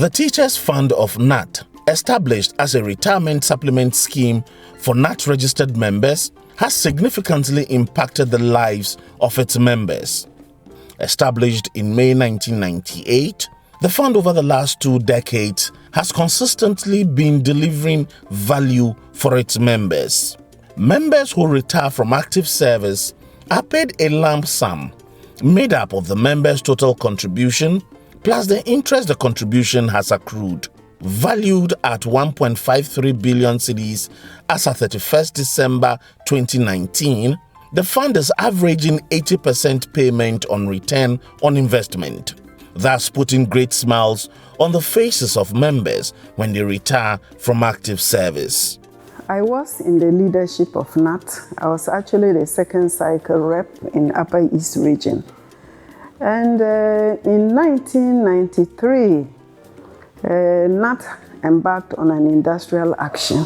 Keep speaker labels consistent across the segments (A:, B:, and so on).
A: The Teachers Fund of NAT, established as a retirement supplement scheme for NAT-registered members, has significantly impacted the lives of its members. Established in May 1998, the fund over the last 2 decades has consistently been delivering value for its members. Members who retire from active service are paid a lump sum made up of the members' total contribution plus the interest the contribution has accrued. Valued at 1.53 billion cedis as at 31st December 2019, the fund is averaging 80% payment on return on investment, thus putting great smiles on the faces of members when they retire from active service.
B: I was in the leadership of NAT. I was actually the second cycle rep in Upper East Region. And in 1993, NAT embarked on an industrial action,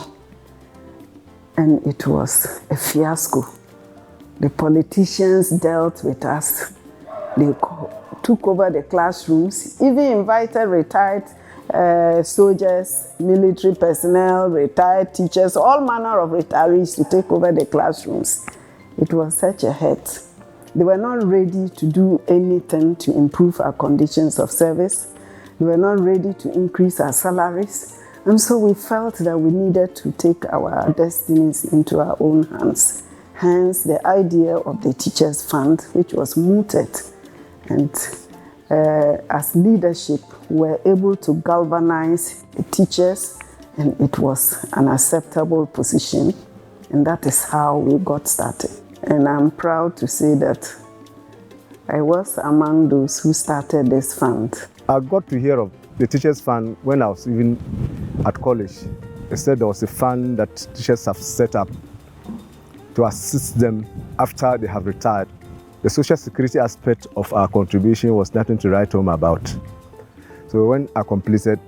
B: and it was a fiasco. The politicians dealt with us. They took over the classrooms, even invited retired soldiers, military personnel, retired teachers, all manner of retirees to take over the classrooms. It was such a hurt. They were not ready to do anything to improve our conditions of service. They were not ready to increase our salaries. And so we felt that we needed to take our destinies into our own hands. Hence the idea of the Teachers Fund, which was mooted. And as leadership, we were able to galvanize the teachers, and it was an acceptable position. And that is how we got started. And I'm proud to say that I was among those who started this fund.
C: I got to hear of the Teachers Fund when I was even at college. They said there was a fund that teachers have set up to assist them after they have retired. The social security aspect of our contribution was nothing to write home about. So when I completed,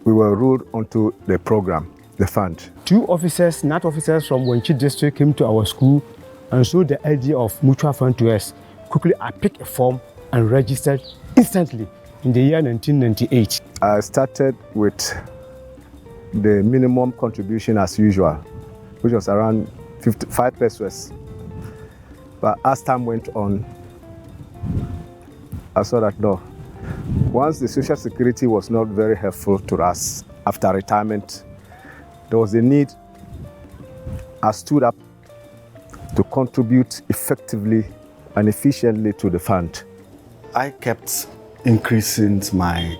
C: we were ruled onto the program, the fund.
D: 2 officers, NAT officers from Wenchi district came to our school and showed the idea of mutual fund to us. Quickly, I picked a form and registered instantly in the year 1998.
C: I started with the minimum contribution as usual, which was around 55 pesos. But as time went on, I saw that no. Once the social security was not very helpful to us after retirement, there was a need. I stood up to contribute effectively and efficiently to the fund.
E: I kept increasing my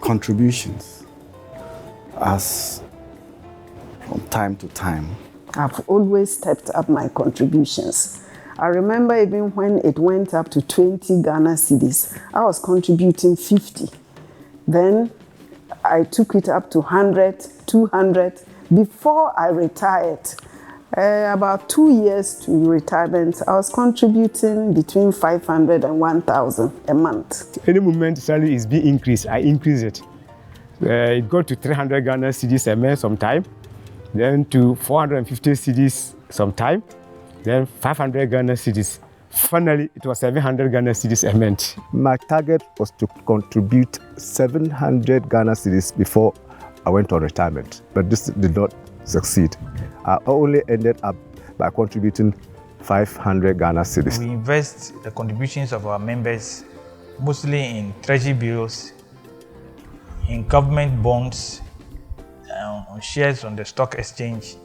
E: contributions as from time to time.
B: I've always stepped up my contributions. I remember even when it went up to 20 Ghana cedis, I was contributing 50. Then I took it up to 100, 200. Before I retired, about 2 years to retirement, I was contributing between 500 and 1,000 a month.
D: Any moment salary is being increased, I increase it. It got to 300 Ghana cedis a month sometime, then to 450 cedis sometime, then 500 Ghana cedis. Finally, it was 700 Ghana cedis a month.
C: My target was to contribute 700 Ghana cedis before I went on retirement, but this did not succeed. I only ended up by contributing 500 Ghana cedis.
F: We invest the contributions of our members mostly in treasury bills, in government bonds, on shares on the stock exchange,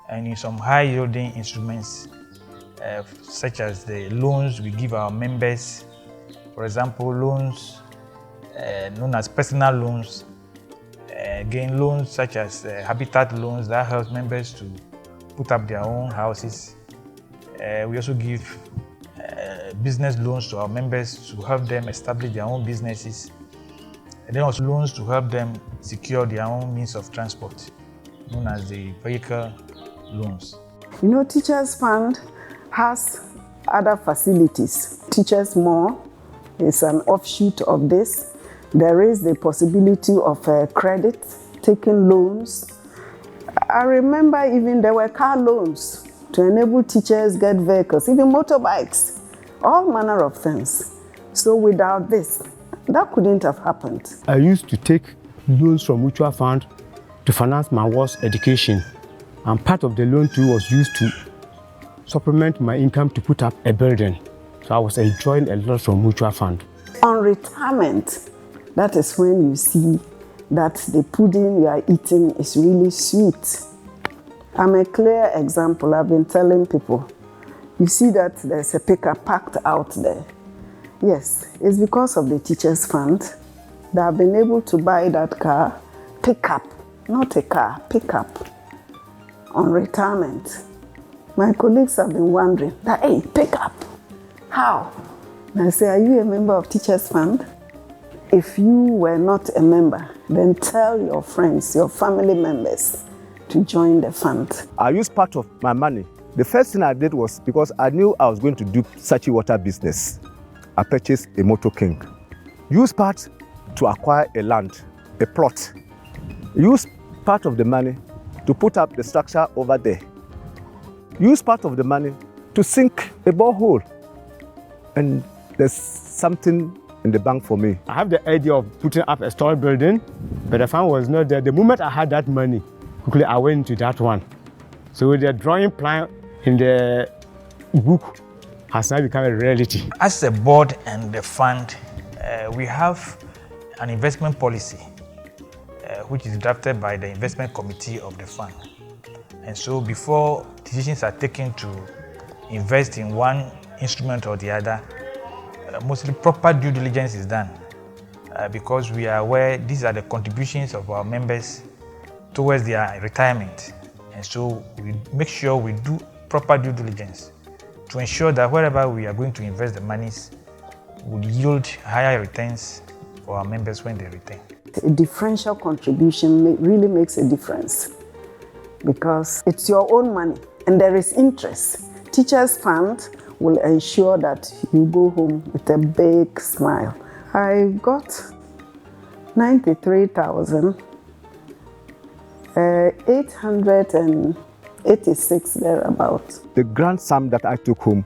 F: and in some high-yielding instruments, such as the loans we give our members. For example, loans known as personal loans, again loans such as habitat loans that help members to put up their own houses. We also give business loans to our members to help them establish their own businesses, and then also loans to help them secure their own means of transport, known as the vehicle loans.
B: You know, Teachers Fund has other facilities. Teachers More is an offshoot of this. There is the possibility of credit, taking loans. I remember even there were car loans to enable teachers get vehicles, even motorbikes, all manner of things. So without this, that couldn't have happened.
D: I used to take loans from mutual fund to finance my war's education. And part of the loan too was used to supplement my income to put up a building. So I was enjoying a lot from mutual fund.
B: On retirement, that is when you see that the pudding you are eating is really sweet. I'm a clear example. I've been telling people, you see that there's a pickup parked out there. Yes, it's because of the teachers' fund that I've been able to buy that car, pickup, not a car, pickup, on retirement. My colleagues have been wondering that, hey, pickup, how? And I say, are you a member of teachers' fund? If you were not a member, then tell your friends, your family members to join the fund.
C: I used part of my money. The first thing I did was, because I knew I was going to do Sachi water business, I purchased a Motor King. Used part to acquire a land, a plot. Used part of the money to put up the structure over there. Used part of the money to sink a borehole. And there's something in the bank for me.
D: I have the idea of putting up a store building, but the fund was not there. The moment I had that money, quickly I went into that one. So the drawing plan in the book has now become a reality.
F: As the board and the fund, we have an investment policy which is drafted by the investment committee of the fund. And so before decisions are taken to invest in one instrument or the other, mostly proper due diligence is done because we are aware these are the contributions of our members towards their retirement. And so we make sure we do proper due diligence to ensure that wherever we are going to invest the monies will yield higher returns for our members when they return.
B: A differential contribution really makes a difference because it's your own money and there is interest. Teachers' Fund will ensure that you go home with a big smile. I got 93,886 thereabouts.
C: The grand sum that I took home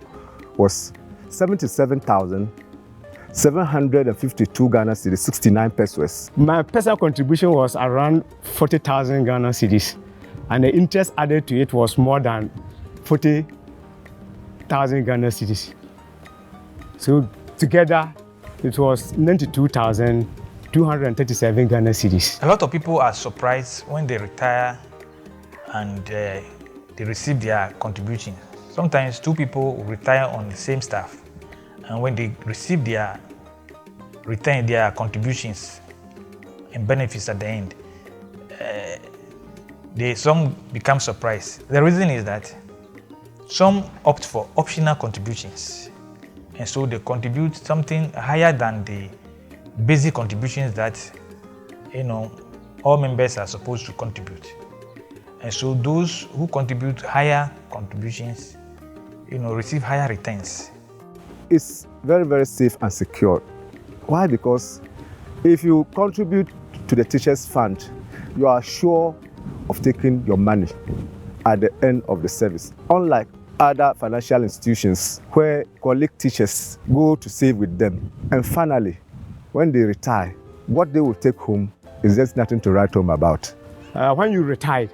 C: was 77,752 Ghana cedis, 69 pesos.
D: My personal contribution was around 40,000 Ghana cedis, and the interest added to it was more than 40,000 Ghana cedis. So together, it was 92,237 Ghana cedis.
F: A lot of people are surprised when they retire and they receive their contribution. Sometimes two people retire on the same staff, and when they receive their return, their contributions and benefits at the end, some become surprised. The reason is that some opt for optional contributions, and so they contribute something higher than the basic contributions that all members are supposed to contribute. And so those who contribute higher contributions, receive higher returns.
C: It's very, very safe and secure. Why? Because if you contribute to the Teachers' Fund, you are sure of taking your money at the end of the service. Unlike other financial institutions where colleague teachers go to save with them. And finally, when they retire, what they will take home is just nothing to write home about.
D: When you retire,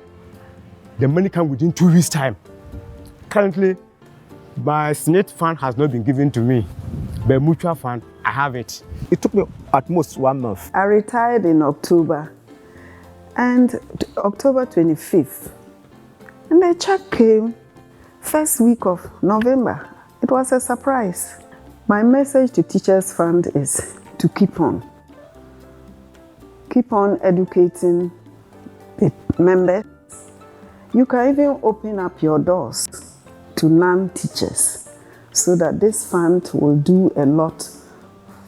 D: the money comes within 2 weeks' time. Currently, my SNIT fund has not been given to me, but mutual fund, I have it.
C: It took me at most 1 month.
B: I retired in October, and October 25th, and the check came first week of November. It was a surprise. My message to Teachers' Fund is to keep on educating the members. You can even open up your doors to non-teachers so that this fund will do a lot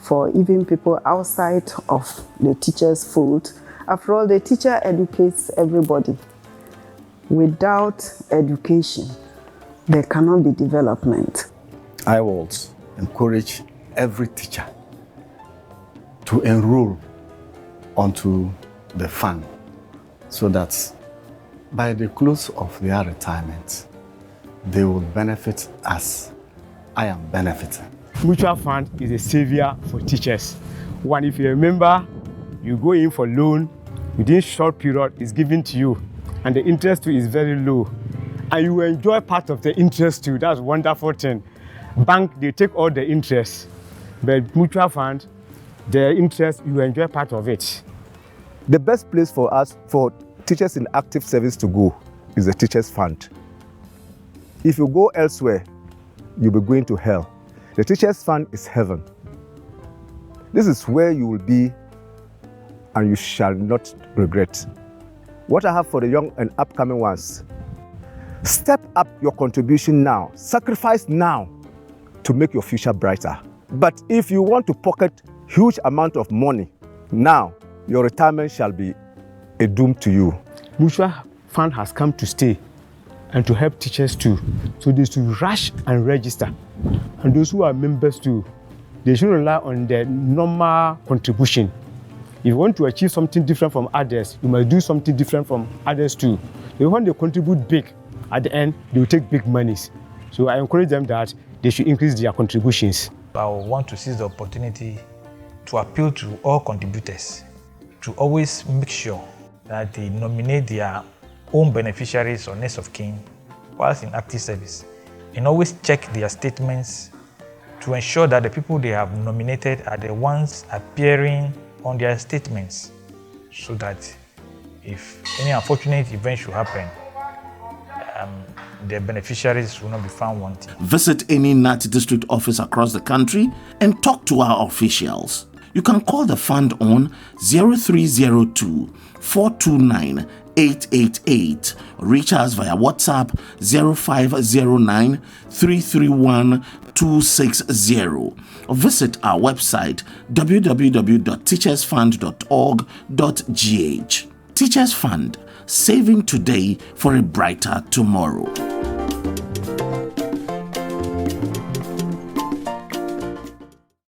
B: for even people outside of the teacher's fold. After all, the teacher educates everybody. Without education, there cannot be development.
E: I will encourage every teacher to enroll onto the fund so that by the close of their retirement, they will benefit as I am benefiting.
D: Mutual fund is a savior for teachers. One, if you're a member, you go in for loan, within short period, it's given to you, and the interest too is very low. And you enjoy part of the interest too. That's a wonderful thing. Bank, they take all the interest, but mutual fund, the interest, you enjoy part of it.
C: The best place for us, for teachers in active service to go, is the Teachers Fund. If you go elsewhere, you'll be going to hell. The Teachers Fund is heaven. This is where you will be and you shall not regret. What I have for the young and upcoming ones, step up your contribution now, sacrifice now to make your future brighter. But if you want to pocket huge amount of money now, your retirement shall be a doom to you.
D: Mutual fund has come to stay and to help teachers too. So they should rush and register. And those who are members too, they should rely on their normal contribution. If you want to achieve something different from others, you must do something different from others too. When they contribute big, at the end, they will take big monies. So I encourage them that they should increase their contributions.
F: I want to seize the opportunity to appeal to all contributors to always make sure that they nominate their own beneficiaries or next of kin whilst in active service, and always check their statements to ensure that the people they have nominated are the ones appearing on their statements, so that if any unfortunate event should happen, the beneficiaries will not be found wanting.
A: Visit any NAT district office across the country and talk to our officials. You can call the fund on 0302 429 888. Reach us via WhatsApp 0509 331 260. Or visit our website www.teachersfund.org.gh. Teachers Fund, saving today for a brighter tomorrow.